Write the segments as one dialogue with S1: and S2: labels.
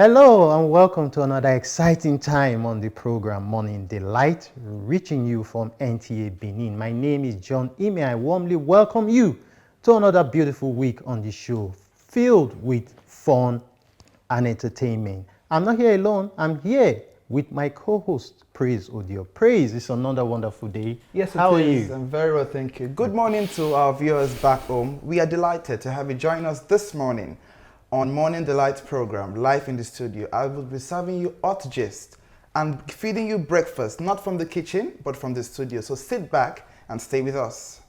S1: Hello and welcome to another exciting time on the program Morning Delight, reaching you from NTA Benin. My name is John Ime. I warmly welcome you to another beautiful week on the show, filled with fun and entertainment. I'm not here alone. I'm here with my co-host, Praise Odio. Praise, it's another wonderful day.
S2: Yes,
S1: How are
S2: is.
S1: you?
S2: I'm very well, thank you. Good morning to our viewers back home. We are delighted to have you join us this morning on Morning Delight program, live in the studio. I will be serving you hot gist and feeding you breakfast, not from the kitchen, but from the studio. So sit back and stay with us.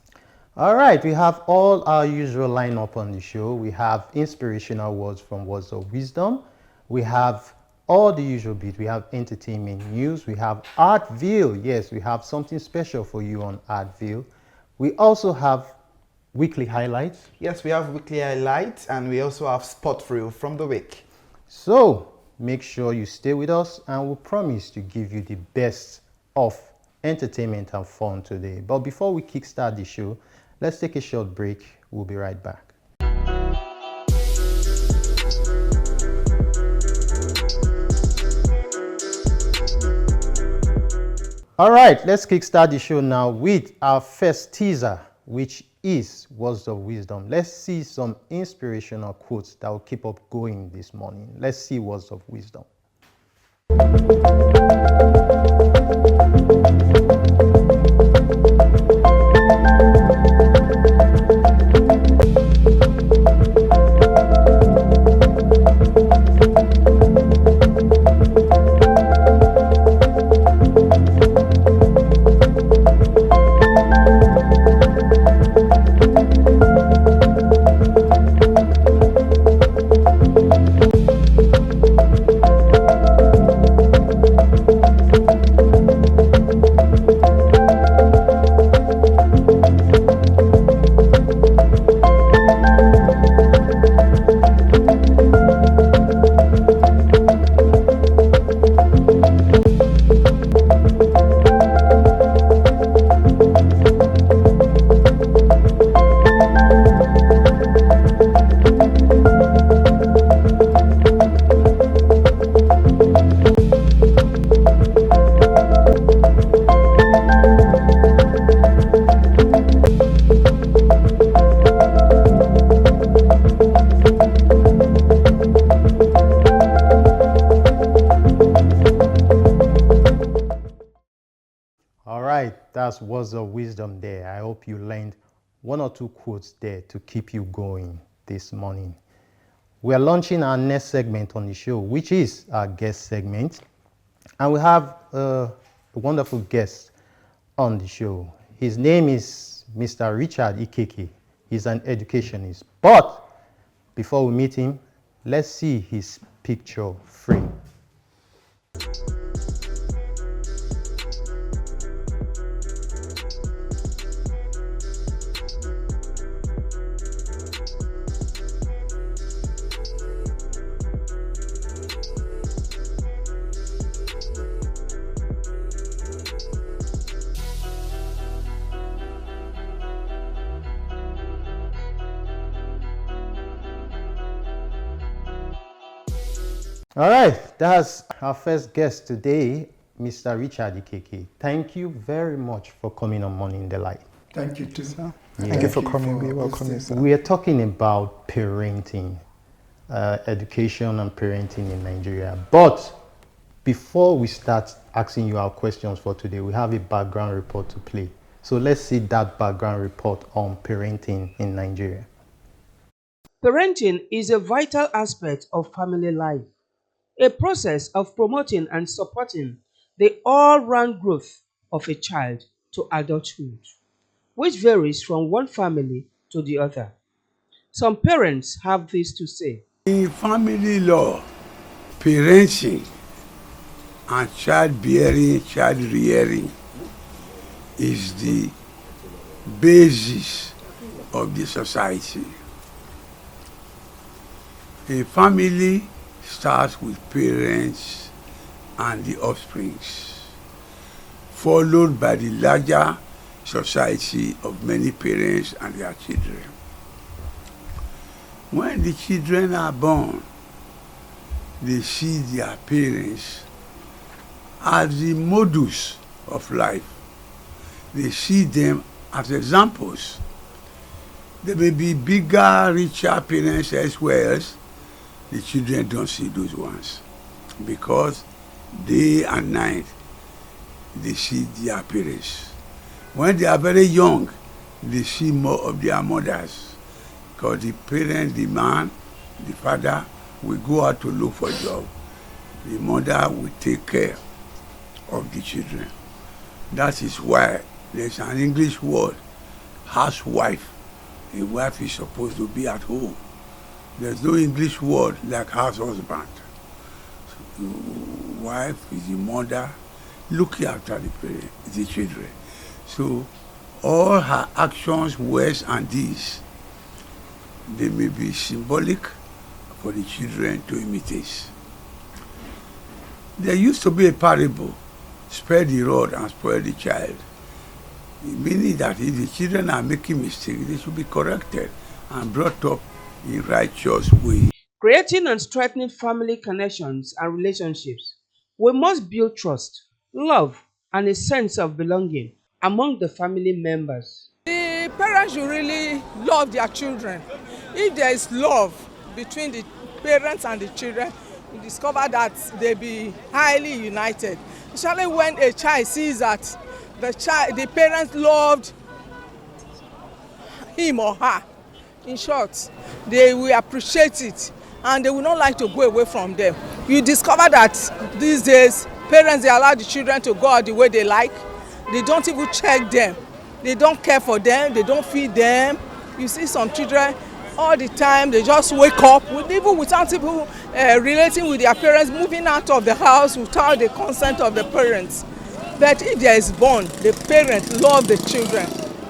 S1: All right, we have all our usual lineup on the show. We have inspirational words from Words of Wisdom. We have all the usual bits. We have entertainment news. We have Artville. Yes, we have something special for you on Artville. We also have weekly highlights.
S2: Yes, we have weekly highlights and we also have spot reel from the week.
S1: So make sure you stay with us and we'll promise to give you the best of entertainment and fun today. But before we kickstart the show, let's take a short break. We'll be right back. All right, let's kickstart the show now with our first teaser, which is Words of Wisdom. Let's see some inspirational quotes that will keep up going this morning. Let's see Words of Wisdom. That's Words of Wisdom there. I hope you learned one or two quotes there to keep you going this morning. We are launching our next segment on the show, which is our guest segment. And we have a wonderful guest on the show. His name is Mr. Richard Ikeke. He's an educationist. But before we meet him, let's see his picture frame. All right, that's our first guest today, Mr. Richard Ikeke. Thank you very much for coming on Morning Delight.
S3: Thank you too, sir.
S2: Thank you for coming. We welcome you, sir.
S1: We are talking about parenting, education and parenting in Nigeria. But before we start asking you our questions for today, we have a background report to play. So let's see that background report on parenting in Nigeria.
S4: Parenting is a vital aspect of family life, a process of promoting and supporting the all-round growth of a child to adulthood, which varies from one family to the other. Some parents have this to say.
S3: In family law, parenting and childbearing, child rearing is the basis of the society. A family starts with parents and the offsprings, followed by the larger society of many parents and their children. When the children are born, they see their parents as the models of life. They see them as examples. There may be bigger, richer parents elsewhere else. The children don't see those ones because day and night they see their parents. When they are very young, they see more of their mothers because the parent, the man, the father will go out to look for a job. The mother will take care of the children. That is why there's an English word, housewife. A wife is supposed to be at home. There's no English word like house husband. So, wife is the mother looking after the children. So all her actions, words, and deeds, they may be symbolic for the children to imitate. There used to be a parable, spare the rod and spoil the child. Meaning that if the children are making mistakes, they should be corrected and brought up in righteous way.
S4: Creating and strengthening family connections and relationships. We must build trust, love, and a sense of belonging among the family members.
S5: The parents should really love their children. If there is love between the parents and the children, you discover that they be highly united. Especially when a child sees that the parents loved him or her. In short, they will appreciate it and they will not like to go away from them. You discover that these days parents, they allow the children to go out the way they like. They don't even check them. They don't care for them. They don't feed them. You see some children all the time, they just wake up even without people relating with their parents, moving out of the house without the consent of the parents. But if there is bond, the parents love the children.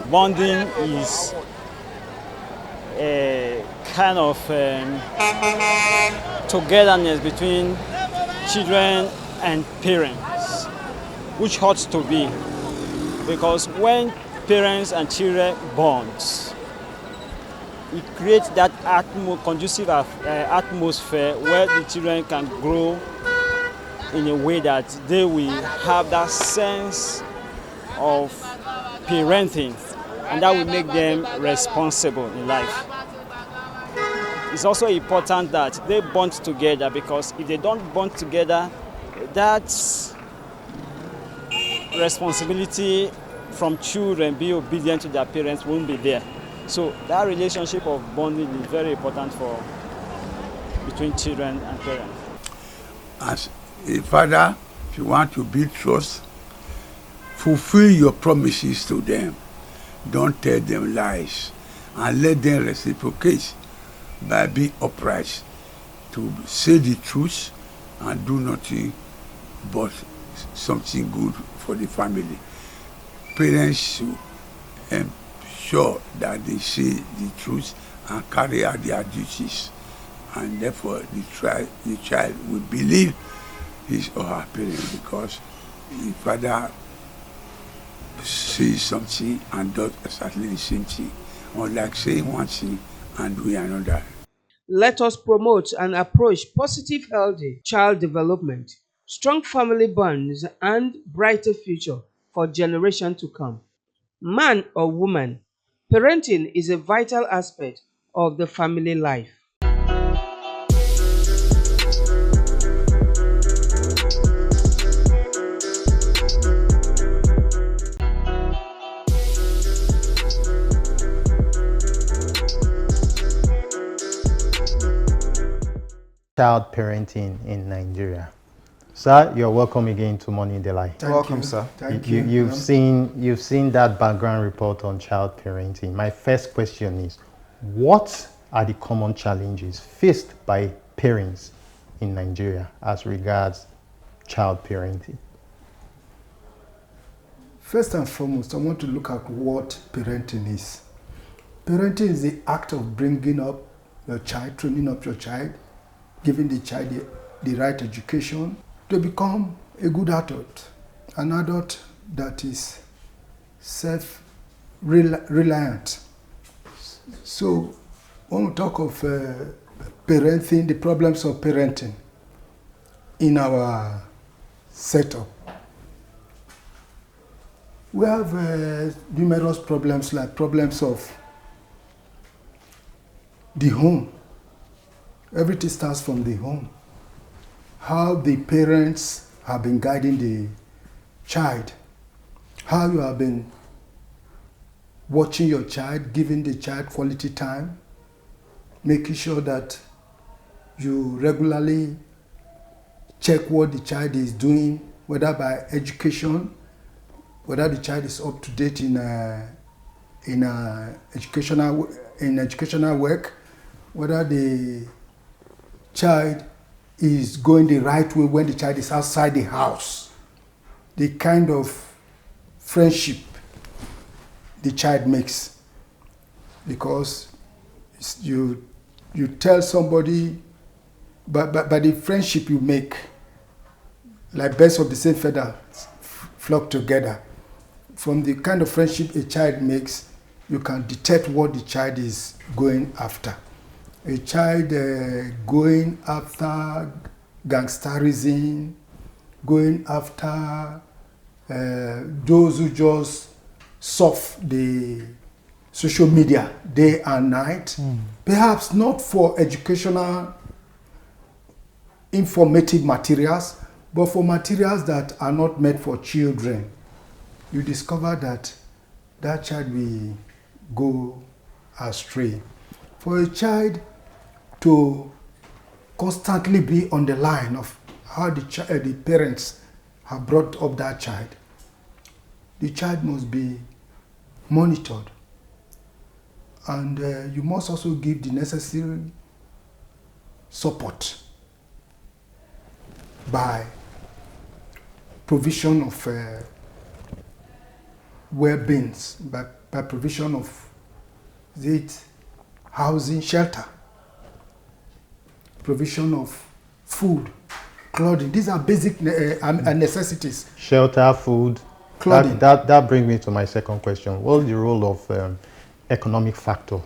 S6: Bonding is a kind of togetherness between children and parents, which ought to be, because when parents and children bond, it creates that conducive atmosphere where the children can grow in a way that they will have that sense of parenting, and that will make them responsible in life. It's also important that they bond together, because if they don't bond together, that responsibility from children being obedient to their parents won't be there. So that relationship of bonding is very important between children and parents.
S3: As a father, if you want to build trust, fulfill your promises to them. Don't tell them lies, and let them reciprocate by being upright, to say the truth and do nothing but something good for the family. Parents should ensure that they say the truth and carry out their duties, and therefore the child will believe his or her parent, because the father says something and does exactly the same thing, unlike saying one thing and doing another.
S4: Let us promote and approach positive, healthy child development, strong family bonds, and brighter future for generations to come. Man or woman, parenting is a vital aspect of the family life.
S1: Child parenting in Nigeria. Sir, you're welcome again to Morning Delight.
S2: Welcome, sir.
S7: Thank you.
S1: You've seen that background report on child parenting. My first question is, what are the common challenges faced by parents in Nigeria as regards child parenting?
S7: First and foremost, I want to look at what parenting is. Parenting is the act of bringing up your child, training up your child, giving the child the right education to become a good adult, an adult that is self-reliant. So when we talk of parenting, the problems of parenting, in our setup, we have numerous problems, like problems of the home. Everything starts from the home. How the parents have been guiding the child, how you have been watching your child, giving the child quality time, making sure that you regularly check what the child is doing, whether by education, whether the child is up to date in educational work, whether the child is going the right way when the child is outside the house, the kind of friendship the child makes. Because you tell somebody, but the friendship you make, like birds of the same feather flock together. From the kind of friendship a child makes, you can detect what the child is going after. A child going after gangsterism, going after those who just surf the social media day and night, perhaps not for educational, informative materials, but for materials that are not meant for children. You discover that that child will go astray. For a child to constantly be on the line of how the parents have brought up that child, the child must be monitored. And you must also give the necessary support by provision of well-beings, by provision of housing, shelter, provision of food, clothing. These are basic necessities.
S1: Shelter, food, clothing. That brings me to my second question. What is the role of economic factor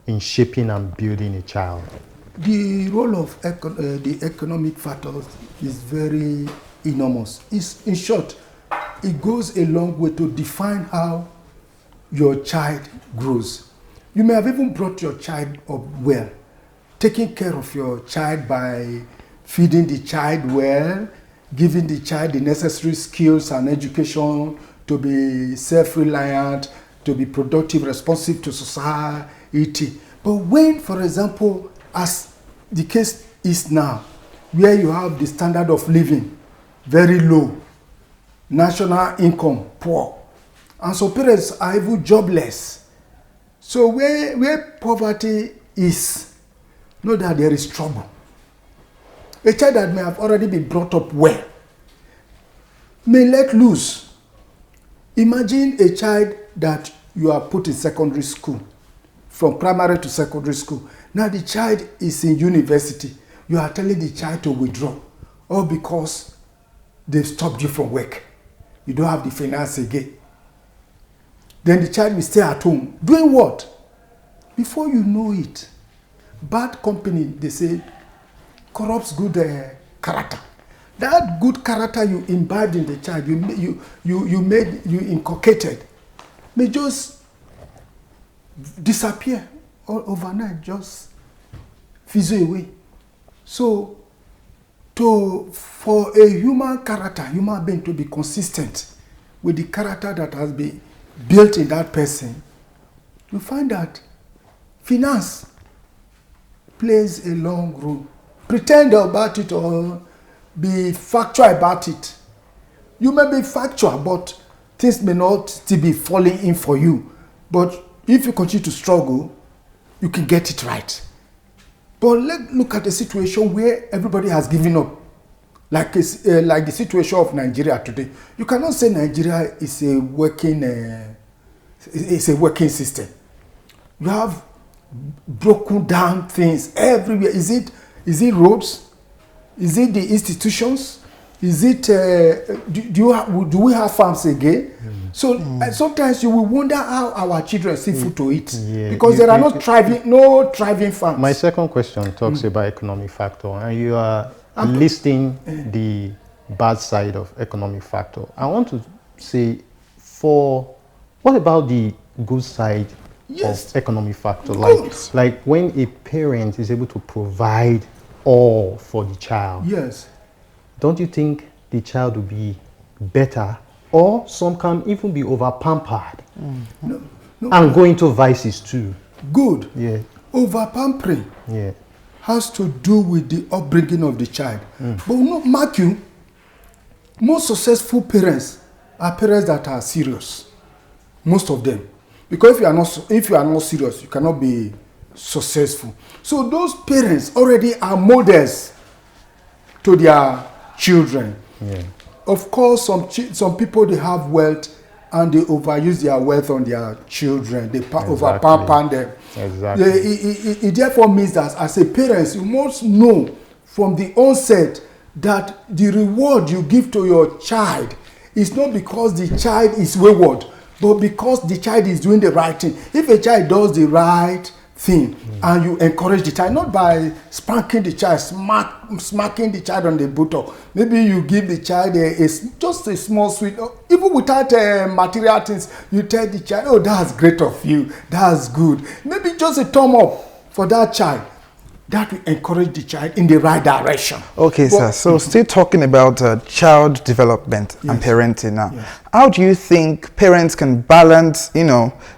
S1: in shaping and building a child?
S7: The role of the economic factors is very enormous. In short, it goes a long way to define how your child grows. You may have even brought your child up well, taking care of your child by feeding the child well, giving the child the necessary skills and education to be self-reliant, to be productive, responsive to society. But when, for example, as the case is now, where you have the standard of living very low, national income poor, and so parents are even jobless. So where poverty is, know that there is trouble. A child that may have already been brought up well may let loose. Imagine a child that you are put in secondary school, from primary to secondary school. Now the child is in university. You are telling the child to withdraw, all because they've stopped you from work. You don't have the finance again. Then the child will stay at home. Doing what? Before you know it, bad company, they say, corrupts good character. That good character you imbibed in the child, you inculcated, may just disappear overnight, just fizzle away. So, for a human being to be consistent with the character that has been built in that person, you find that finance plays a long role. Pretend about it or be factual about it. You may be factual, but things may not still be falling in for you. But if you continue to struggle, you can get it right. But let's look at a situation where everybody has given up, like the situation of Nigeria today. You cannot say Nigeria is a working system. You have broken down things everywhere. Is it roads? Is it the institutions? Is it do we have farms again? So sometimes you will wonder how our children see food to eat, because there are no thriving farms.
S1: My second question talks about economic factor, and you are listing the bad side of economic factor. I want to say, what about the good side
S7: Yes.
S1: of economic factor?
S7: Good.
S1: Like when a parent is able to provide all for the child,
S7: Yes.
S1: don't you think the child will be better? Or some can even be over pampered
S7: No.
S1: and go into vices too.
S7: Good.
S1: Yeah,
S7: Over pampering
S1: yeah.
S7: has to do with the upbringing of the child. But no, mark you, most successful parents are parents that are serious. Most of them. Because if you are not serious, you cannot be successful. So those parents already are models to their children.
S1: Yeah.
S7: Of course, some people, they have wealth and they overuse their wealth on their children. They over pamper them.
S1: Exactly.
S7: It therefore means that as a parent, you must know from the onset that the reward you give to your child is not because the child is wayward, but because the child is doing the right thing. If a child does the right thing and you encourage the child, not by spanking the child, smacking the child on the buttock, maybe you give the child just a small sweet, even without material things, you tell the child, oh, that's great of you, that's good, maybe just a thumb up for that child. That will encourage the child in the right direction.
S2: Okay, sir. So still talking about child development and parenting now.
S7: Yes.
S2: How do you think parents can balance,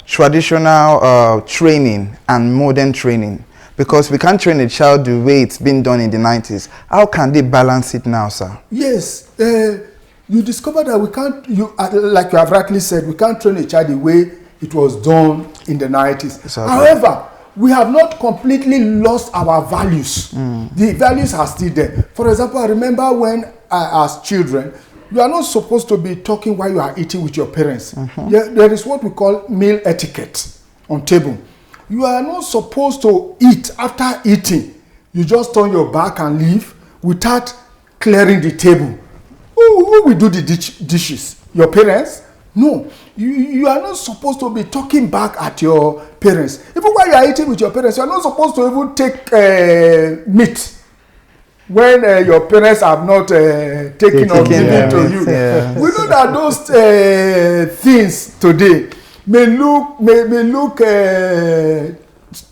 S2: traditional training and modern training? Because we can't train a child the way it's been done in the 90s. How can they balance it now, sir?
S7: Yes, you discover that we can't, like you have rightly said, we can't train a child the way it was done in the 90s.
S2: Exactly.
S7: However, we have not completely lost our values. The values are still there. For example, I remember when as children, you are not supposed to be talking while you are eating with your parents. There is what we call meal etiquette on table. You are not supposed to eat after eating. You just turn your back and leave without clearing the table. Who will do the dishes? Your parents? No. You are not supposed to be talking back at your parents. Even while you are eating with your parents, you are not supposed to even take meat when your parents have not taken or given to you.
S2: Yeah.
S7: We know that those things today may look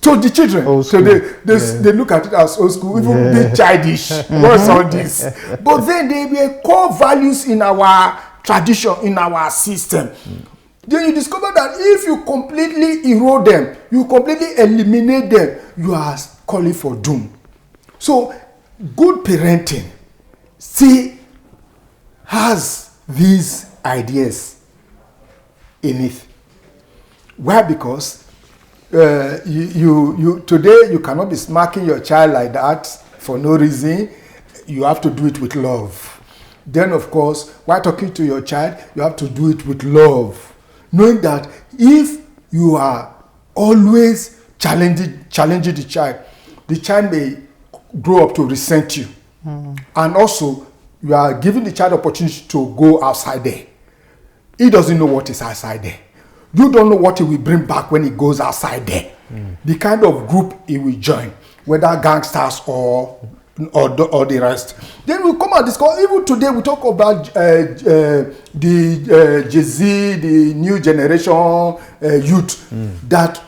S7: to the children
S1: Old school.
S7: today, they look at it as old school, even bit childish. What's all this? But then they were core values in our tradition, in our system. Then you discover that if you completely erode them, you completely eliminate them, you are calling for doom. So good parenting still has these ideas in it. Why? Because you today you cannot be smacking your child like that for no reason. You have to do it with love. Then of course, while talking to your child, you have to do it with love, knowing that if you are always challenging the child may grow up to resent you. And also you are giving the child opportunity to go outside there. He doesn't know what is outside there. You don't know what he will bring back when he goes outside there. The kind of group he will join, whether gangsters or the rest. Then we come and discuss. Even today we talk about the Jay-Z, the new generation youth, that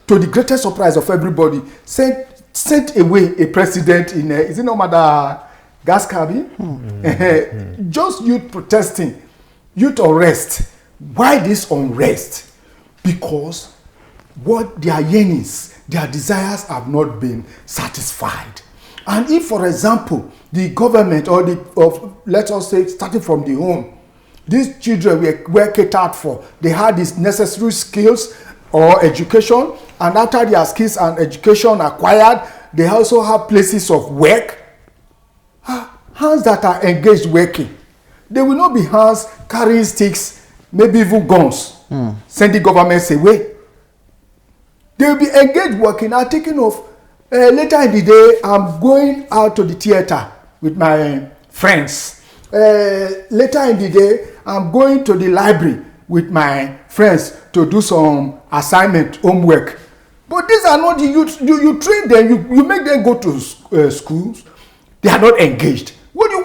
S7: to the greatest surprise of everybody sent away a president in is it no matter Gaskabi? Just youth protesting, youth unrest. Why this unrest? Because what their yearnings, their desires have not been satisfied. And if, for example, the government let us say, starting from the home, these children were catered for, they had these necessary skills or education, and after their skills and education acquired, they also have places of work. Hands that are engaged working, they will not be hands carrying sticks, maybe even guns, sending governments away. They will be engaged working and taking off. Later in the day, I'm going out to the theater with my friends. Later in the day, I'm going to the library with my friends to do some assignment, homework. But these are not the youth. You train them, you make them go to schools. They are not engaged.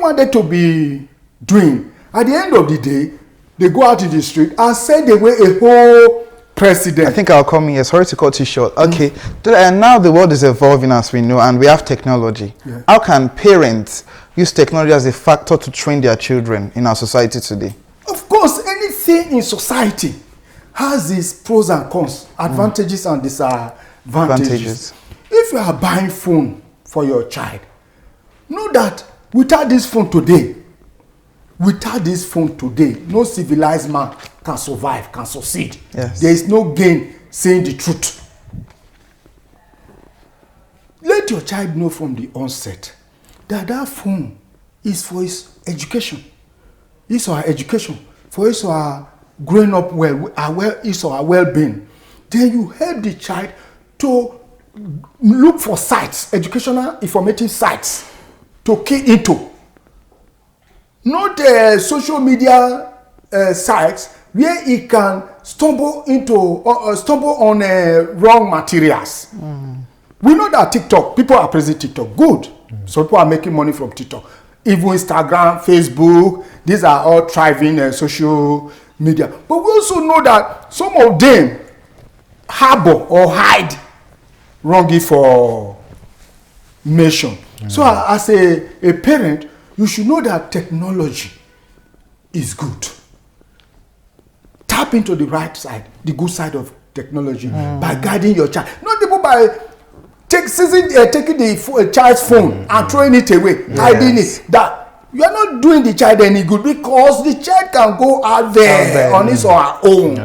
S7: want them to be doing? At the end of the day, they go out in the street and send away a whole president.
S2: I think I'll come here. Sorry to cut you short. Okay. And now the world is evolving, as we know, and we have technology.
S7: Yeah.
S2: How can parents use technology as a factor to train their children in our society today?
S7: Of course, anything in society has its pros and cons, advantages and disadvantages. If you are buying phone for your child, know that without this phone today, no civilized man can survive, can succeed.
S2: Yes.
S7: There is no gain saying the truth. Let your child know from the onset that that phone is for his education. It's our education, for his or our growing up well, his or our well-being. Then you help the child to look for sites, educational, informative sites to key into. Not social media sites where he can stumble on wrong materials. We know that TikTok, people are praising TikTok, good. So people are making money from TikTok. Even Instagram, Facebook, these are all thriving social media. But we also know that some of them harbor or hide wrong information. So as a parent, you should know that technology is good. Tap into the right side, the good side of technology by guiding your child. Not even by taking the child's phone and throwing it away, hiding it. That you are not doing the child any good, because the child can go out there on his or her own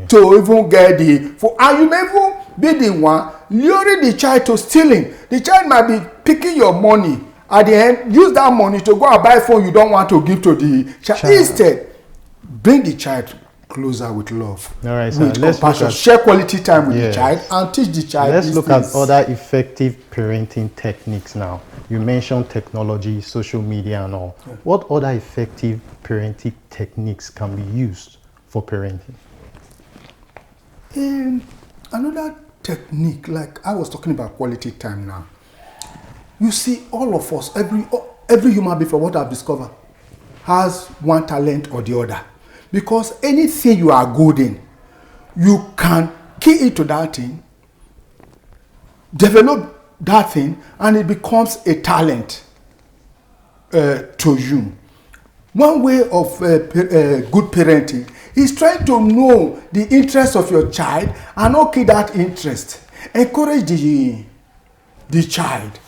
S7: to even get the phone. And you may even be the one luring the child to stealing. The child might be picking your money. At the end, use that money to go and buy a phone you don't want to give to the child. Instead, bring the child closer with love,
S1: All right,
S7: with compassion, share quality time with the child, and teach the child.
S1: Let's look at
S7: things.
S1: other effective parenting techniques now. You mentioned technology, social media and all. What other effective parenting techniques can be used for parenting?
S7: Another technique, like I was talking about quality time now. You see, all of us, every human being, from what I've discovered, has one talent or the other. Because anything you are good in, you can key into that thing, develop that thing, and it becomes a talent to you. One way of good parenting is trying to know the interest of your child and okay that interest. Encourage the child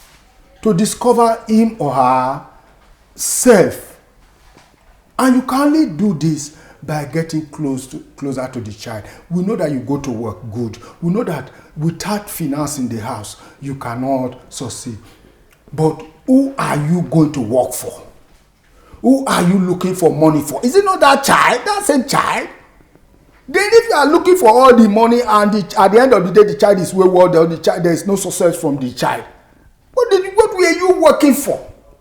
S7: to discover him or her self. And you can only do this by getting closer to the child. We know that you go to work, good. We know that without finance in the house, you cannot succeed. But who are you going to work for? Who are you looking for money for? Is it not that child, that same child? Then if you are looking for all the money and at the end of the day the child is wayward, or there is no success from the child, what were you working for?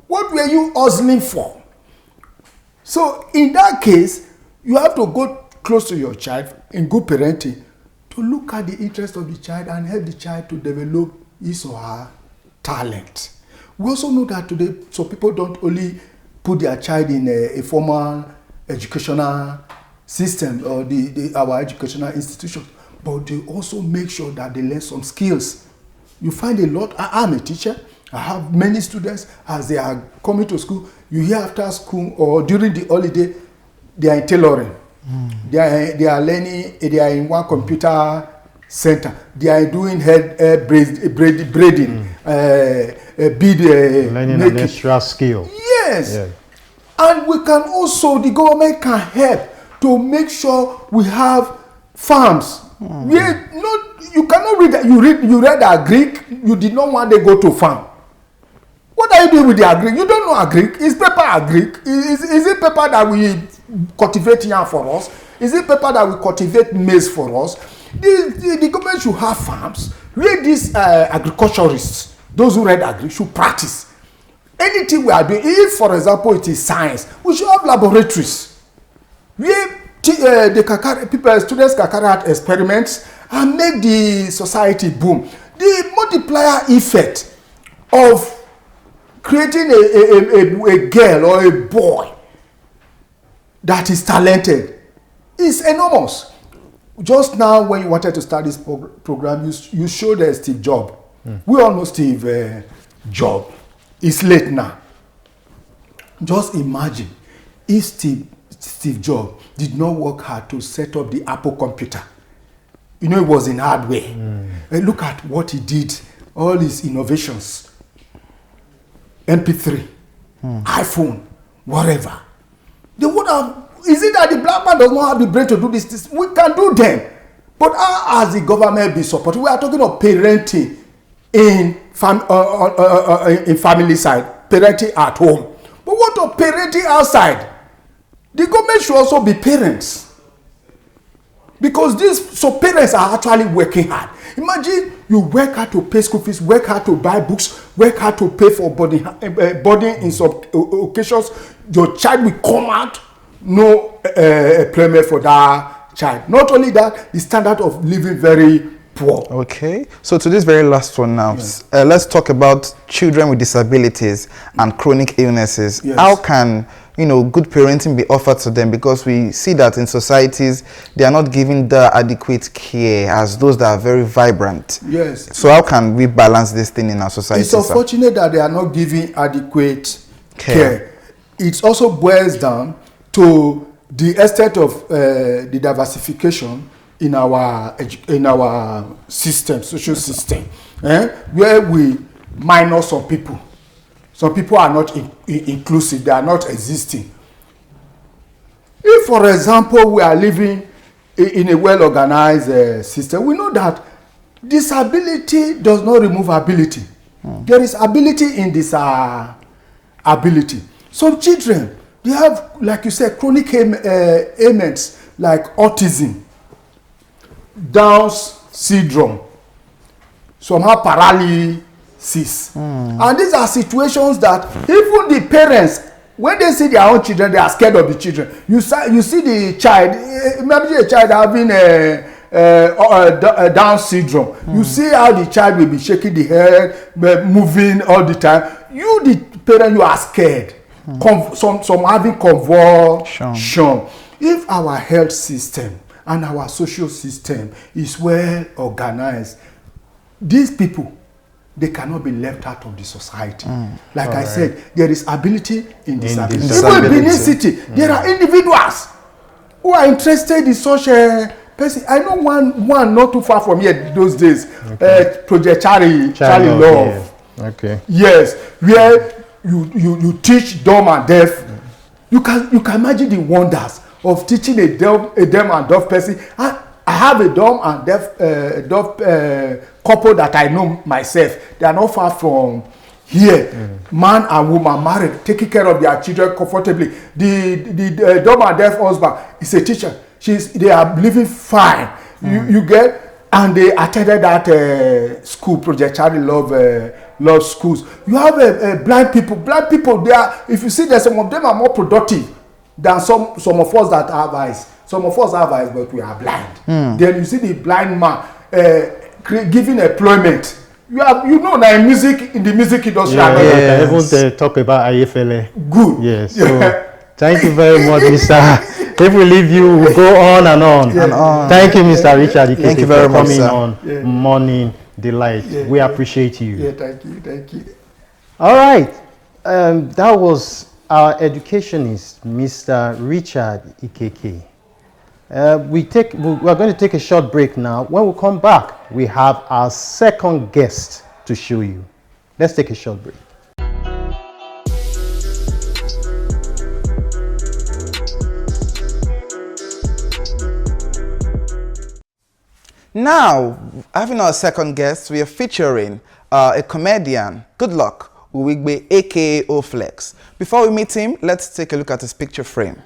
S7: What were you hustling for? So in that case, you have to go close to your child in good parenting to look at the interest of the child and help the child to develop his or her talent. We also know that today, so people don't only put their child in a formal educational system or our educational institution, but they also make sure that they learn some skills. You find a lot. I'm a teacher. I have many students as they are coming to school. You hear after school or during the holiday, they are in tailoring. They are learning. They are in one computer center. They are doing braiding, bead
S1: learning
S7: making.
S1: an extra skill.
S7: Yes.
S1: Yeah.
S7: And we can also, the government can help to make sure we have farms. You cannot read that. You read agric. You did not want to go to farm. What are you doing with the agric? You don't know agric. Is paper agric? Is it paper that we cultivate yam for us? Is it paper that we cultivate maize for us? The government should have farms where these agriculturists, those who read agric, should practice. Anything we are doing, if for example it is science, we should have laboratories where students can carry out experiments and make the society boom. The multiplier effect of creating a girl or a boy that is talented is enormous. Just now, when you wanted to start this program, you showed Steve Jobs. We all know Steve Jobs. It's late now. Just imagine if Steve Jobs did not work hard to set up the Apple computer. You know, it was in hardware. Look at what he did, all his innovations. MP3, iPhone, whatever. They would have. Is it that the black man does not have the brain to do this? We can do them. But how has the government been supported? We are talking of parenting in family side, parenting at home. But what of parenting outside? The government should also be parents. Because parents are actually working hard. Imagine you work hard to pay school fees, work hard to buy books, work hard to pay for boarding in some occasions. Your child will come out, no payment for that child. Not only that, the standard of living very poor.
S2: Okay, so to this very last one now, let's talk about children with disabilities and chronic illnesses.
S7: Yes.
S2: How can good parenting be offered to them? Because we see that in societies they are not given the adequate care as those that are very vibrant.
S7: Yes.
S2: So how can we balance this thing in our society?
S7: It's unfortunate that they are not giving adequate care. It also boils down to the extent of the diversification in our system, social system, where we minus some people. Some people are not inclusive, they are not existing. If, for example, we are living in a well-organized system, we know that disability does not remove ability. There is ability in disability. Some children, they have, like you said, chronic ailments like autism, Down's syndrome, somehow paralysis. And these are situations that even the parents, when they see their own children, they are scared of the children. You see the child, imagine a child having a Down syndrome. You see how the child will be shaking the head, moving all the time. You, the parent, you are scared. Some having convulsion. If our health system and our social system is well organized, these people, they cannot be left out of the society. Like I said, there is ability in disability. Even in Benin City, there are individuals who are interested in such a person. I know one not too far from here those days, Project Charlie Love.
S1: Yeah. Okay.
S7: Yes, where you teach dumb and deaf. You can imagine the wonders of teaching a dumb and deaf person. I have a dumb and deaf couple that I know myself. They are not far from here. Man and woman married, taking care of their children comfortably. The dumb and deaf husband is a teacher. They are living fine. You get, and they attended that school, Project Charlie Love schools. You have blind people. Blind people, they are. If you see that some of them are more productive than some of us that have eyes. Some of us have eyes, but we are blind. Then you see the blind man giving employment. You know that in the music industry.
S1: I even talk about IFLA.
S7: Good.
S1: Yes. So thank you very much, Mr. If we leave you, we'll go on and on. Thank you, Mr. Richard.
S2: Thank you very much,
S1: for coming
S2: sir.
S1: on Morning Delight. We appreciate you.
S7: Yeah, thank you.
S1: All right. That was our educationist, Mr. Richard Ikeke. We're going to take a short break now. When we come back, we have our second guest to show you. Let's take a short break.
S2: Now, having our second guest, we are featuring a comedian, Goodluck Uwigbe, aka Oflex. Before we meet him, let's take a look at his picture frame.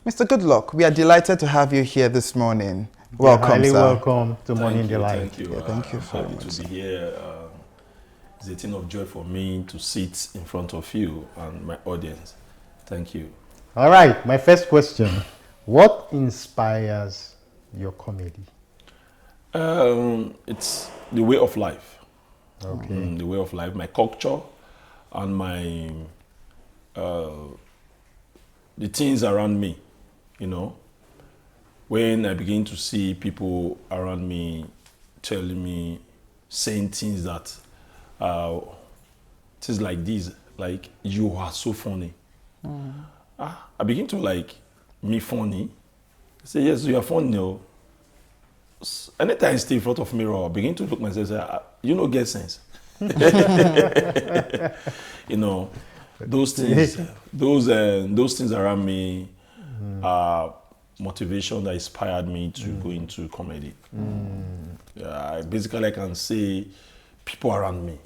S2: Mr. Goodluck, we are delighted to have you here this morning. Welcome,
S1: highly
S2: sir.
S1: welcome to Morning Delight.
S8: Thank you.
S2: Yeah, thank you
S8: I'm
S2: very
S8: happy
S2: much,
S8: to
S2: sir.
S8: be here. It's a thing of joy for me to sit in front of you and my audience. Thank you.
S1: All right, my first question. What inspires your comedy?
S8: It's the way of life.
S1: Okay.
S8: The way of life, my culture, and my the things around me. You know, when I begin to see people around me telling me, saying things that things like this, like you are so funny. I begin to like me funny. I say, yes, you are funny. No. Anytime I stay in front of mirror, I begin to look myself and say, you know, get sense. You know, those things, those things around me are motivation that inspired me to go into comedy. Basically, I can say people around me.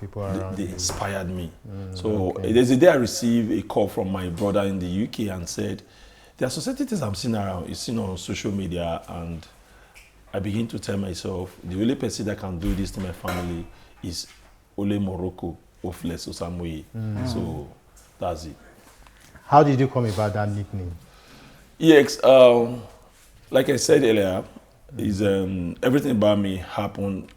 S1: People around
S8: They
S1: you.
S8: inspired me. So there's a day I received a call from my brother in the UK and said, there are society things I'm seeing around, you see on social media, and I begin to tell myself, the only person that can do this to my family is Ole Morocco of Les Osamoye. So that's it.
S1: How did you come about that nickname?
S8: EX, like I said earlier, is everything about me happened.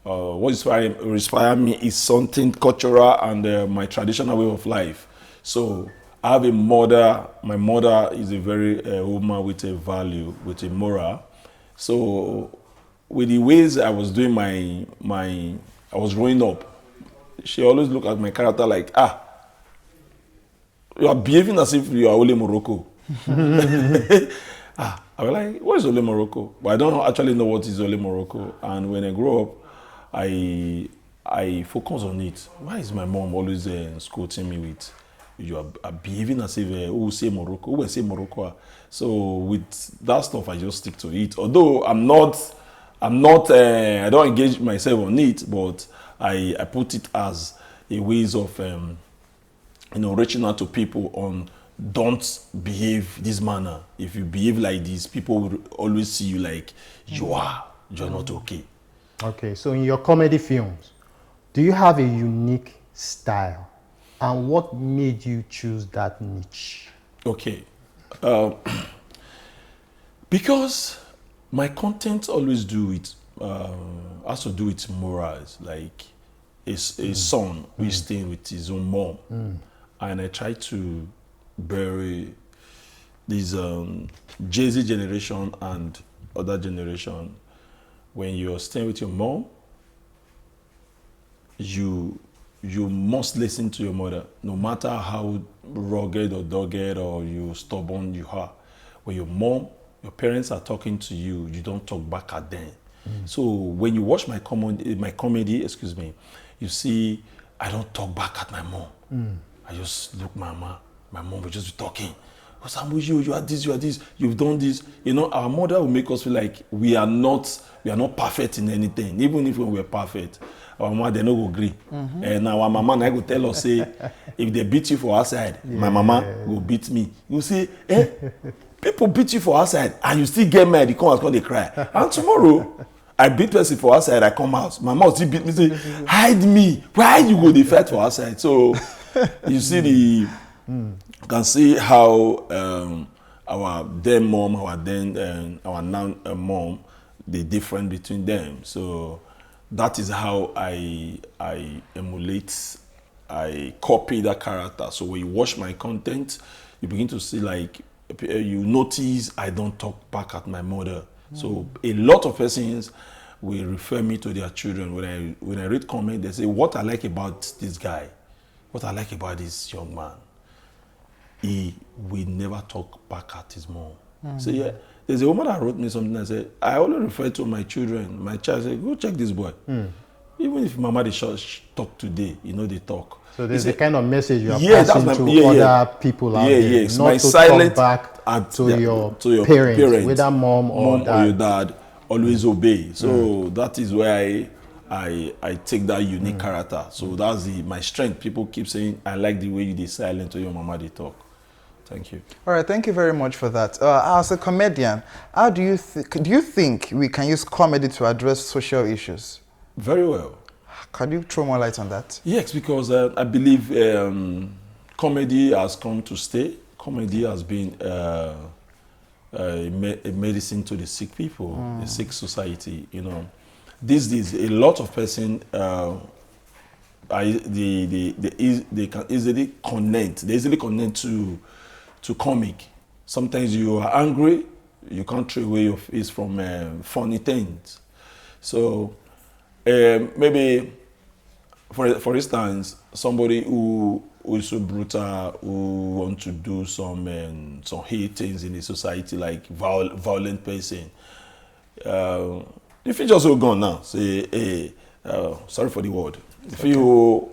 S8: What inspired me is something cultural and my traditional way of life. So I have a mother. My mother is a very woman with a value, with a moral. So with the ways I was doing I was growing up, she always looked at my character like, you are behaving as if you are Ole Morocco. I was like, what is Ole Morocco? But I don't actually know what is Ole Morocco. And when I grew up, I focus on it. Why is my mom always scolding me with, you are behaving as if, who say Morocco? Who will say Morocco? So with that stuff, I just stick to it. Although I don't engage myself on it, but I put it as a ways of, reaching out to people on, don't behave this manner. If you behave like this, people will always see you like you're not okay.
S1: Okay, so in your comedy films, do you have a unique style? And what made you choose that niche?
S8: Okay. Because my content always has to do with morals, like a son who is staying with his own mom. And I try to bury this Jay-Z generation and other generation. When you're staying with your mom, you must listen to your mother, no matter how rugged or dogged or you stubborn you are. When your parents are talking to you, you don't talk back at them. So when you watch my comedy, you see I don't talk back at my mom. I just look my mom will just be talking. Because I'm with you, you are this, you've done this. You know, our mother will make us feel like we are not perfect in anything. Even if we were perfect, our mama, they no go agree. And our mama now go tell us, say, if they beat you for outside, my mama will beat me. You say, people beat you for outside and you still get mad, you come and they cry. And tomorrow, I beat person for outside, I come out. My mom still beat me, say, hide me. Why you go they fight for outside? So you see you can see how our then mom, our now mom, the difference between them. So that is how I emulate, I copy that character. So when you watch my content, you begin to see like, you notice I don't talk back at my mother. So a lot of persons will refer me to their children. When I read comment, they say, what I like about this guy, what I like about this young man, he will never talk back at his mom. So yeah, there's a woman that wrote me something that said, I always refer to my children. My child said, go check this boy. Even if mama they talk today, they talk.
S1: So there's the kind of message you are
S8: that's
S1: passing to other people out there.
S8: Yes.
S1: Not
S8: My
S1: to
S8: silent
S1: talk back to your
S8: parents,
S1: whether mom or dad.
S8: Or your dad, always obey. So that is where I take that unique character. So that's my strength. People keep saying, I like the way you dey silent to your mama they talk. Thank you.
S2: All right, thank you very much for that. As a comedian, how do you think we can use comedy to address social issues?
S8: Very well.
S2: Can you throw more light on that?
S8: Yes, because I believe comedy has come to stay. Comedy has been a medicine to the sick people, the sick society. You know, these days a lot of person they can easily connect. They easily connect to comic. Sometimes you are angry, you can't throw away your face from funny things. So maybe, for instance, somebody who is so brutal, who want to do some hate things in the society, like violent person. If you just go on now, say, hey, sorry for the word. If you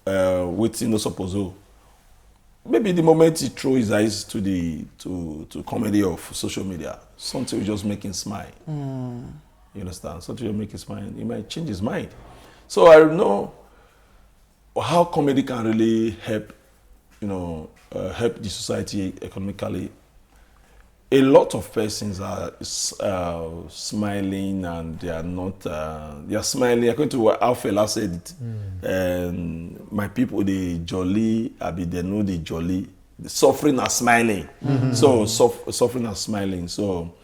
S8: waiting no suppose to, maybe the moment he throw his eyes to the to comedy of social media, something will just make him smile. You understand? Something will make him smile. He might change his mind. So I know how comedy can really help, help the society economically. A lot of persons are smiling and they are not. They are smiling. According to what Alfela said, my people they jolly. They know they jolly. The suffering are smiling. So suffering are smiling. So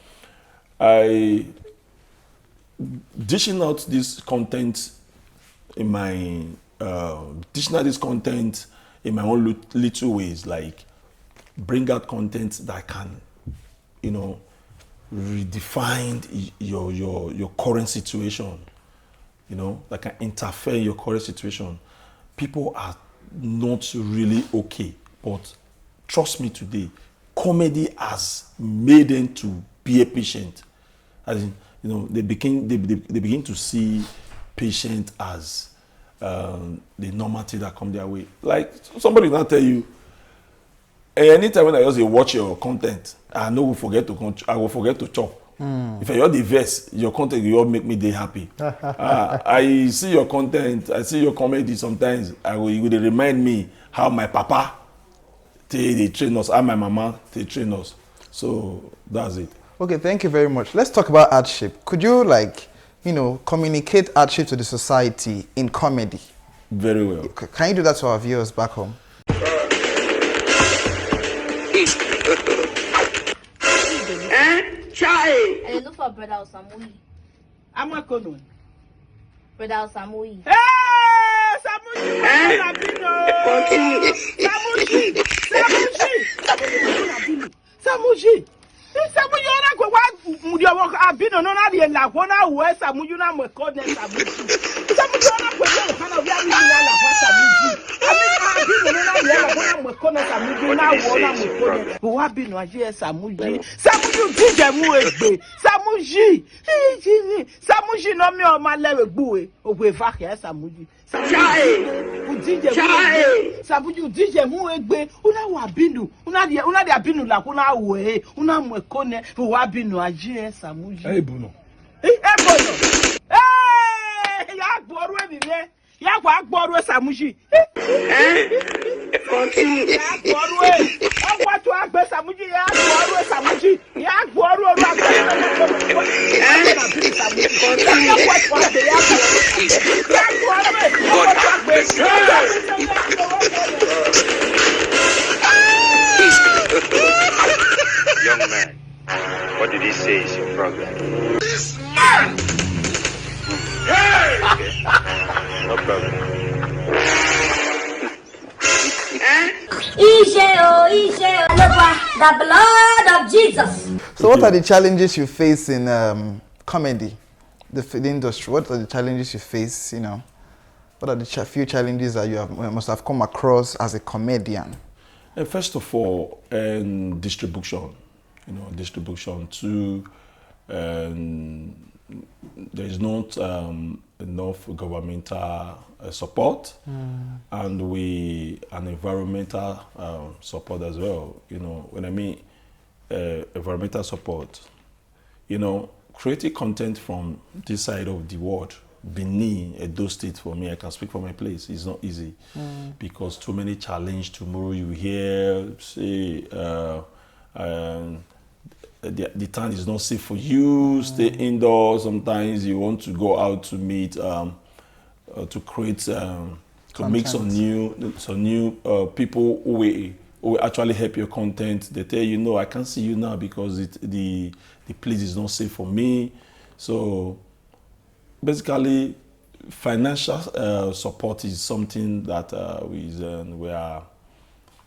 S8: I dishing out this content in my dishing out this content in my own little ways, like bring out content that can, redefine your current situation, that can interfere in your current situation. People are not really okay, but trust me today, comedy has made them to be a patient. As in, they begin to see patient as the normal thing that come their way. Like somebody will not tell you, anytime when I just watch your content, I will forget to chop. If I hear the verse, your content will all make me day happy. I see your content, I see your comedy sometimes. It will remind me how my papa they train us, how my mama they train us. So that's it.
S2: Okay, thank you very much. Let's talk about hardship. Could you communicate hardship to the society in comedy?
S8: Very well.
S2: Can you do that to our viewers back home?
S9: I look for Brother Osamui.
S5: I'm a Kono.
S9: Brother Osamui.
S5: Hey, Samuji. Samuji, ona kwa mudia wako abino nona die la kona we Samuji na mo code Samuji. Samuji ona kwa dia kana we ari na la kwa Samuji. Abino nona die la kona mo code Samuji na wo na mo code. Wo abino aje Samuji. Samuji dije mu egbe. Samuji. Samuji no mi o ma lewe gbuwe. Ogwe va ke Samuji. Samuji dije mu egbe. Una wa abino. Una die abino la kona we. Una mo kone wa binu aje Samuji.
S8: Ebono.
S5: Ebono. Ya gboru ebile. Ya kwa gboru Samuji. Ya gboru e. Agwa to agbe Samuji, ya gboru Samuji. Ya gboru oru agbe Samuji.
S10: Young man, what did he say is your problem?
S3: This man!
S10: Hey! Okay. No problem.
S9: The blood of Jesus.
S2: So what are the challenges you face in comedy, the industry? What are the challenges you face, What are the few challenges that you must have come across as a comedian?
S8: First of all, distribution. Distribution. Two, there is not enough governmental support, and environmental support as well. When I mean environmental support, creating content from this side of the world Benin, Edo State for me, I can speak for my place. It's not easy because too many challenge. Tomorrow you hear, say, the town is not safe for you. Stay indoors. Sometimes you want to go out to meet, to create, to make some new people who will actually help your content. They tell you, no, I can't see you now because the place is not safe for me. So basically, financial support is something that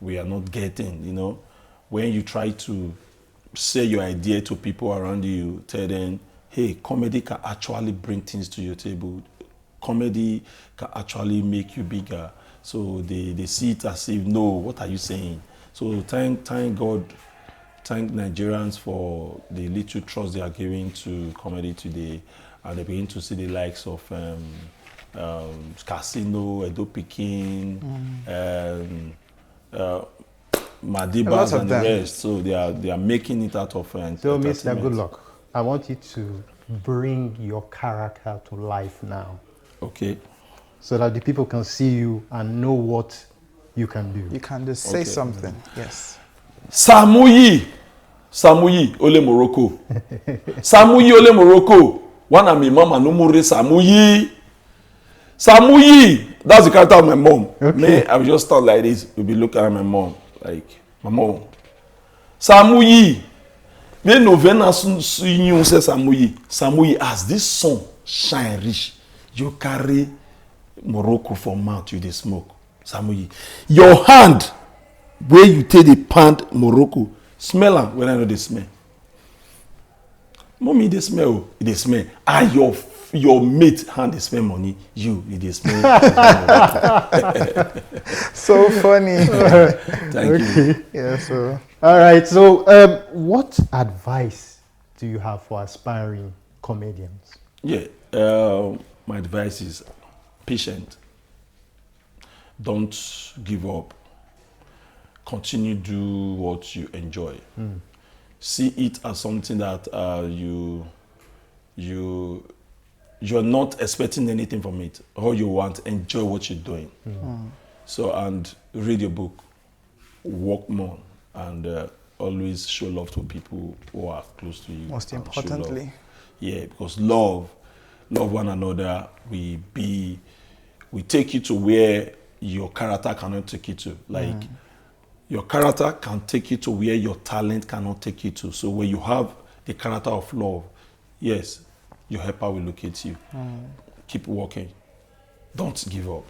S8: we are not getting. You know, when you try to say your idea to people around you, tell them, hey, comedy can actually bring things to your table. Comedy can actually make you bigger. So they see it as if, no, what are you saying? So thank God, thank Nigerians for the little trust they are giving to comedy today. And they begin to see the likes of Casino, Edo Pikin, Madibas and the rest. So they are making it out of
S1: So
S8: entertainment.
S1: Mr. Goodluck, I want you to bring your character to life now.
S8: Okay.
S1: So that the people can see you and know what you can do.
S2: You can just say something. Yes.
S8: Samuyi Ole Morocco. Samuyi Ole Morocco. One of my mama no more Samuyi. Samuyi. That's the character of my mom.
S1: Okay.
S8: Me, I will just start like this. We'll be looking at my mom. Like, my mom. Samuyi. Me novena you say Samuyi. Samuyi, as this sun shine rich, you carry Morocco from mouth you dey smoke. Samuyi. Your hand where you take the pound Morocco, smell am when I know they smell. Mommy, they smell. They smell. And your mate hand they smell money. You they smell.
S2: So funny.
S8: Thank you.
S2: Yeah. So.
S1: All right. So, what advice do you have for aspiring comedians?
S8: Yeah. My advice is patient. Don't give up. Continue do what you enjoy. See it as something that you're not expecting anything from it. All you want, enjoy what you're doing. So, and read your book, work more, and always show love to people who are close to you.
S2: Most
S8: And show
S2: importantly.
S8: love. Yeah, because love one another. We take you to where your character cannot take you to. Like, your character can take you to where your talent cannot take you to. So when you have the character of love, yes, your helper will locate you. Keep working. Don't give up.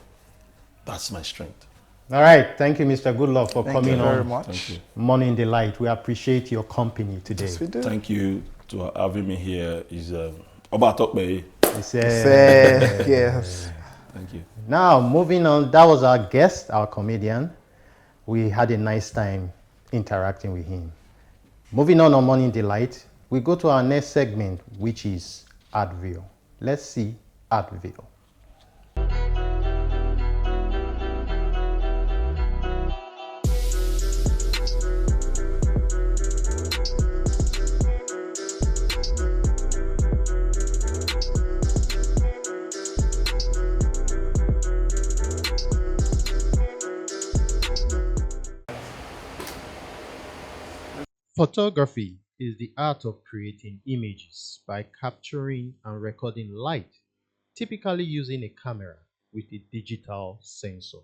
S8: That's my strength.
S1: All right. Thank you, Mr. Goodluck, for coming
S2: Thank you very
S1: on
S2: much.
S8: Thank you.
S1: Morning Delight. We appreciate your company today.
S2: Yes, we do.
S8: Thank you to having me here. Is Oba Tokbe.
S1: It's,
S2: Yes.
S8: Thank you.
S1: Now, moving on, that was our guest, our comedian. We had a nice time interacting with him. Moving on Morning Delight, we go to our next segment, which is Advil. Let's see Advil. Photography is the art of creating images by capturing and recording light, typically using a camera with a digital sensor.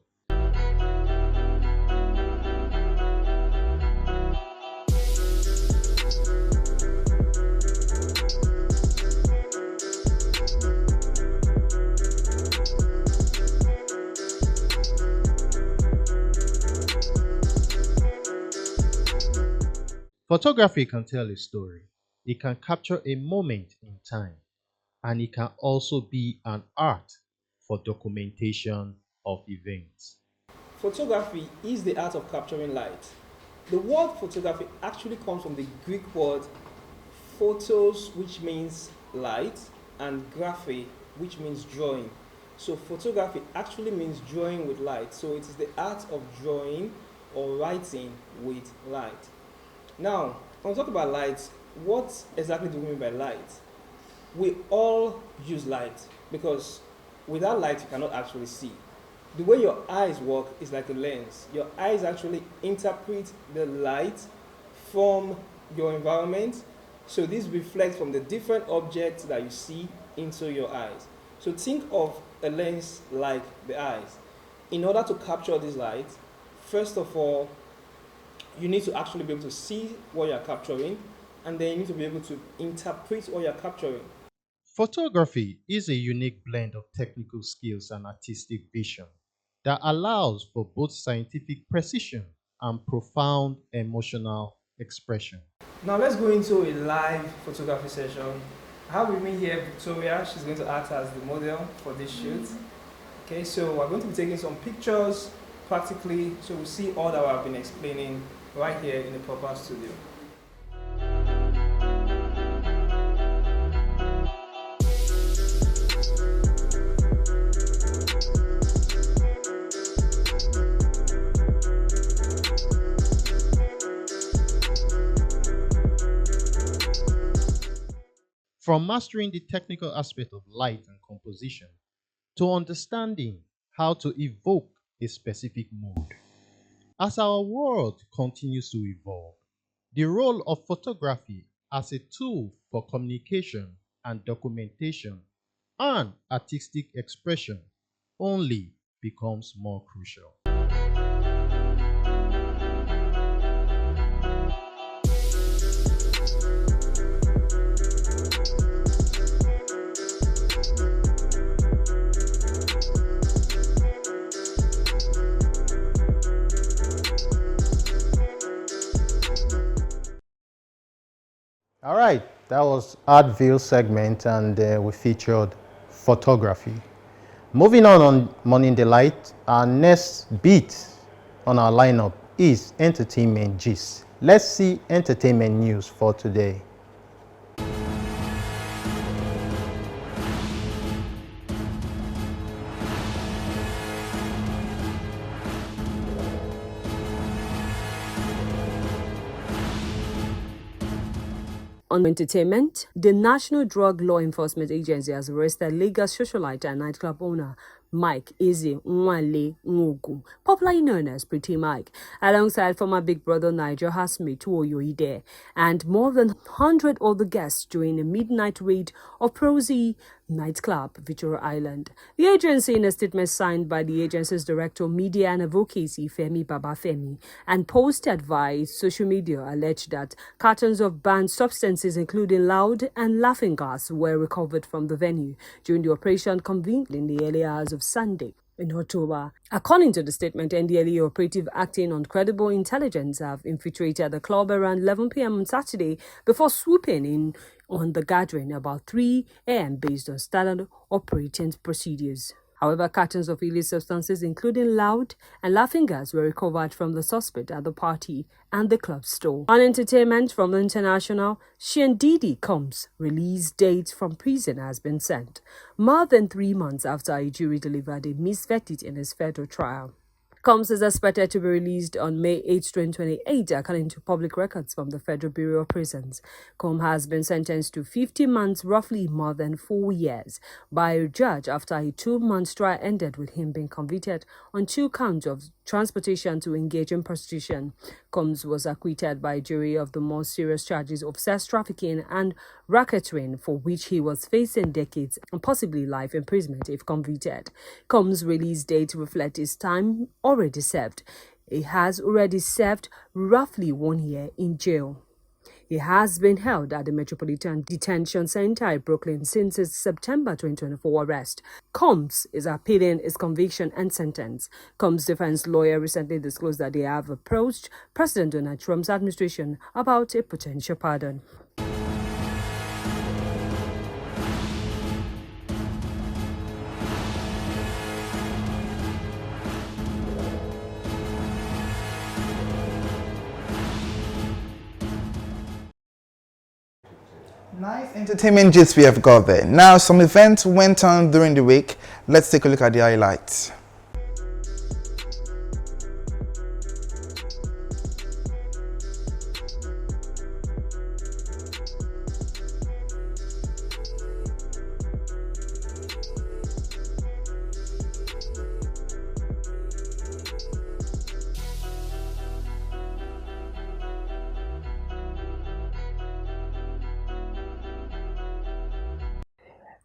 S1: Photography can tell a story. It can capture a moment in time, and it can also be an art for documentation of events.
S11: Photography is the art of capturing light. The word photography actually comes from the Greek word photos, which means light, and graphy, which means drawing. So photography actually means drawing with light. So it is the art of drawing or writing with light. Now, when we talk about light, what exactly do we mean by light? we all use light because without light you cannot actually see. The way your eyes work is like a lens. Your eyes actually interpret the light from your environment. So this reflects from the different objects that you see into your eyes. So think of a lens like the eyes. In order to capture this light, first of all, you need to actually be able to see what you're capturing, and then you need to be able to interpret what you're capturing.
S1: Photography is a unique blend of technical skills and artistic vision that allows for both scientific precision and profound emotional expression.
S11: Now let's go into a live photography session. I have with me here Victoria. She's going to act as the model for this shoot. Okay, so we're going to be taking some pictures practically, so we'll see all that I've been explaining right here in the proper studio.
S1: From mastering the technical aspect of light and composition to understanding how to evoke a specific mood. As our world continues to evolve, the role of photography as a tool for communication and documentation and artistic expression only becomes more crucial. All right, that was Artville segment, and we featured photography. Moving on Morning Delight, our next beat on our lineup is Entertainment Gist. Let's see entertainment news for today.
S12: On entertainment, the National Drug Law Enforcement Agency has arrested Lagos socialite and nightclub owner Mike Eze Nwale Nwogu, popularly known as Pretty Mike, alongside former Big Brother Niger housemate Tuoyoide, and more than 100 other guests during a midnight raid of Prosy nightclub, Victoria Island. The agency, in a statement signed by the agency's Director of Media and Advocacy, Femi Babafemi, and posted via social media, alleged that cartons of banned substances, including loud and laughing gas, were recovered from the venue during the operation convened in the early hours of Sunday in October. According to the statement, NDLE operative acting on credible intelligence have infiltrated the club around 11 p.m. on Saturday before swooping in on the gathering about 3 a.m. based on standard operating procedures. However, cartons of illicit substances, including loud and laughing gas, were recovered from the suspect at the party and the club store. On entertainment from the international, Sean Diddy Combs' release date from prison has been set, more than 3 months after a jury delivered a missed verdict in his federal trial. Combs is expected to be released on May 8, 2028, according to public records from the Federal Bureau of Prisons. Combs has been sentenced to 50 months, roughly more than 4 years, by a judge after a 2-month trial ended with him being convicted on 2 counts of transportation to engage in prostitution. Combs was acquitted by a jury of the more serious charges of sex trafficking and racketeering, for which he was facing decades and possibly life imprisonment if convicted. Combs' release date reflects his time already served. He has already served roughly 1 year in jail. He has been held at the Metropolitan Detention Center in Brooklyn since his September 2024 arrest. Combs is appealing his conviction and sentence. Combs' defense lawyer recently disclosed that they have approached President Donald Trump's administration about a potential pardon.
S2: Nice entertainment gist we have got there. Now, some events went on during the week. Let's take a look at the highlights.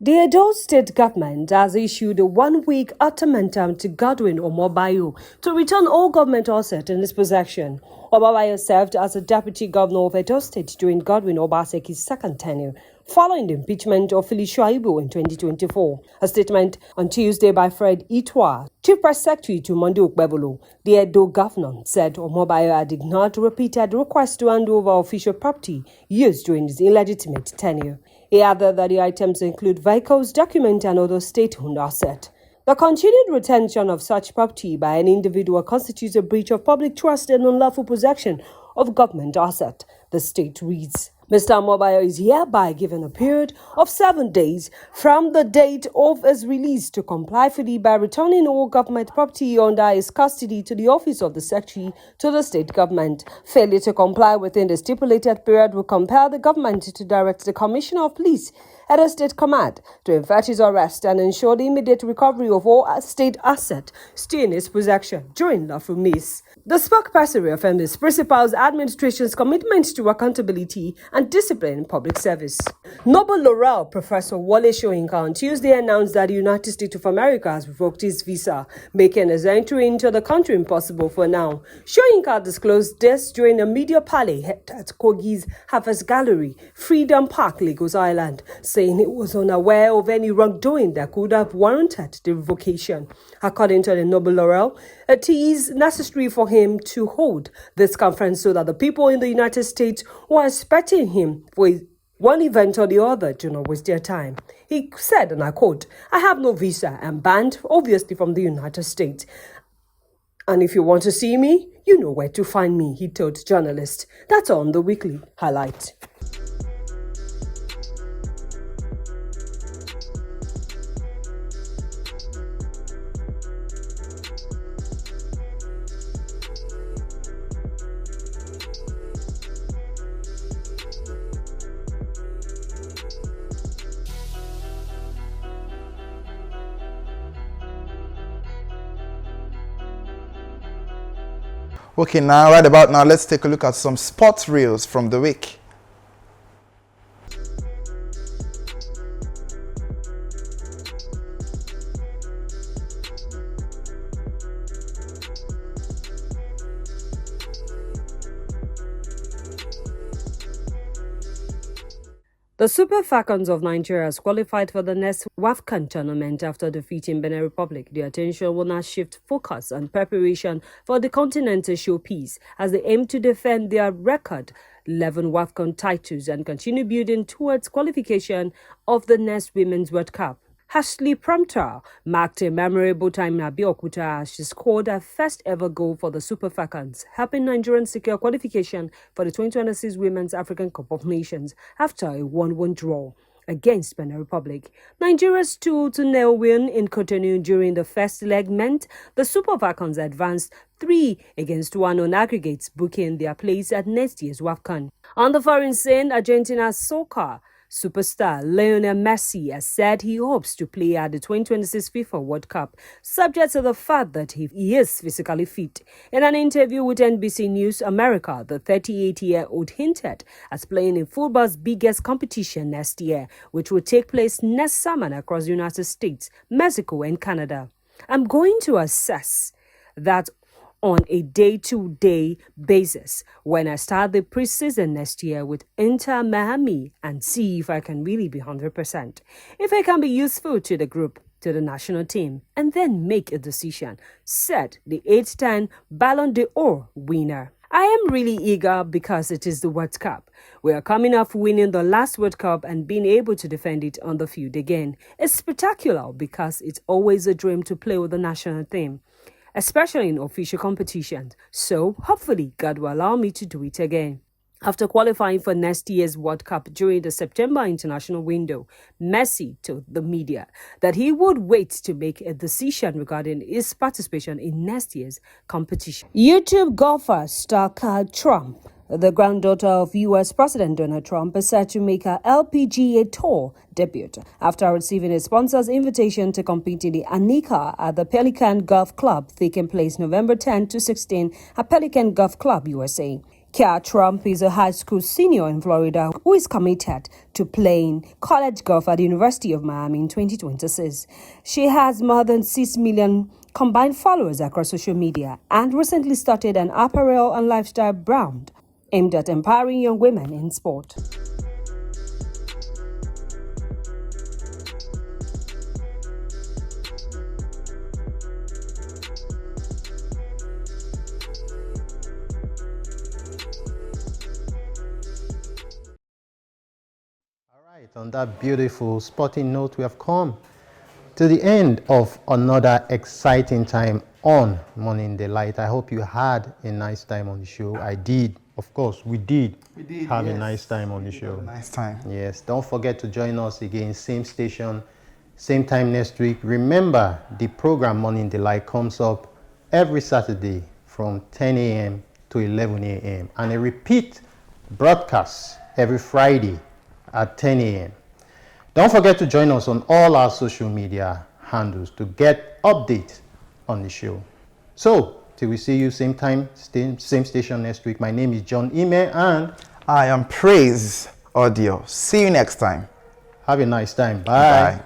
S12: The Edo State government has issued a one-week ultimatum to Godwin Omobayo to return all government assets in his possession. Omobayo served as a deputy governor of Edo State during Godwin Obaseki's second tenure, following the impeachment of Phyllis Shuaibu in 2024. A statement on Tuesday by Fred Itwa, Chief Press Secretary to Monday Okpebolo, the Edo governor, said Omobayo had ignored repeated requests to hand over official property used during his illegitimate tenure. He added that the items include vehicles, documents, and other state-owned assets. The continued retention of such property by an individual constitutes a breach of public trust and unlawful possession of government assets, the state reads. Mr. Omobayo is hereby given a period of 7 days from the date of his release to comply fully by returning all government property under his custody to the office of the Secretary to the state government. Failure to comply within the stipulated period will compel the government to direct the Commissioner of Police at a state command to effect his arrest and ensure the immediate recovery of all state assets still in his possession during lawful means. The spokesperson reaffirmed his principal's administration's commitment to accountability and discipline in public service. Nobel laureate Professor Wole Soyinka on Tuesday announced that the United States of America has revoked his visa, making his entry into the country impossible for now. Soyinka disclosed this during a media parley at Kogi's Harvest Gallery, Freedom Park, Lagos Island, saying he was unaware of any wrongdoing that could have warranted the revocation. According to the Nobel laureate, it is necessary for him to hold this conference so that the people in the United States who are expecting him for one event or the other do not waste their time. He said, and I quote, "I have no visa and banned, obviously, from the United States. And if you want to see me, you know where to find me," he told journalists. That's on the weekly highlight.
S2: Okay, now, right about now, let's take a look at some sports reels from the week.
S12: The Super Falcons of Nigeria has qualified for the next WAFCON tournament after defeating Benin Republic. The attention will now shift focus on preparation for the Continental Showpiece as they aim to defend their record 11 WAFCON titles and continue building towards qualification of the next Women's World Cup. Ashley Prompter marked a memorable time in Abeokuta as she scored her first ever goal for the Super Falcons, helping Nigerians secure qualification for the 2026 Women's African Cup of Nations after a 1-1 draw against Benin Republic. Nigeria's 2-0 win in Cotonou during the first leg meant the Super Falcons advanced 3-1 on aggregates, booking their place at next year's WAFCON. On the foreign scene, Argentina's soccer superstar Lionel Messi has said he hopes to play at the 2026 FIFA World Cup, subject to the fact that he is physically fit. In an interview with NBC News America, the 38-year-old hinted at playing in football's biggest competition next year, which will take place next summer across the United States, Mexico, and Canada. "I'm going to assess that on a day-to-day basis when I start the preseason next year with Inter Miami and see if I can really be 100%. If I can be useful to the group, to the national team, and then make a decision," said the 8-time Ballon d'Or winner. "I am really eager because it is the World Cup. We are coming off winning the last World Cup and being able to defend it on the field again. It's spectacular because it's always a dream to play with the national team, especially in official competitions. So hopefully God will allow me to do it again." After qualifying for next year's World Cup during the September international window, Messi told the media that he would wait to make a decision regarding his participation in next year's competition. YouTube golfer Stalker Trump, the granddaughter of U.S. President Donald Trump, is set to make her LPGA Tour debut after receiving a sponsor's invitation to compete in the Anika at the Pelican Golf Club, taking place November 10 to 16 at Pelican Golf Club, USA. Kia Trump is a high school senior in Florida who is committed to playing college golf at the University of Miami in 2026. She has more than 6 million combined followers across social media and recently started an apparel and lifestyle brand aimed at empowering young women in sport.
S1: On that beautiful sporting note, we have come to the end of another exciting time on Morning Delight. I hope you had a nice time on the show. I did. Of course, we did have a nice time on the show.
S2: Nice time.
S1: Yes. Don't forget to join us again, same station, same time next week. Remember, the program Morning Delight comes up every Saturday from 10 a.m. to 11 a.m. and a repeat broadcast every Friday at 10 a.m. Don't forget to join us on all our social media handles to get updates on the show. So, till we see you same time, same station next week. My name is John Ime and
S2: I am Praise Audio. See you next time.
S1: Have a nice time. Bye.
S2: Bye.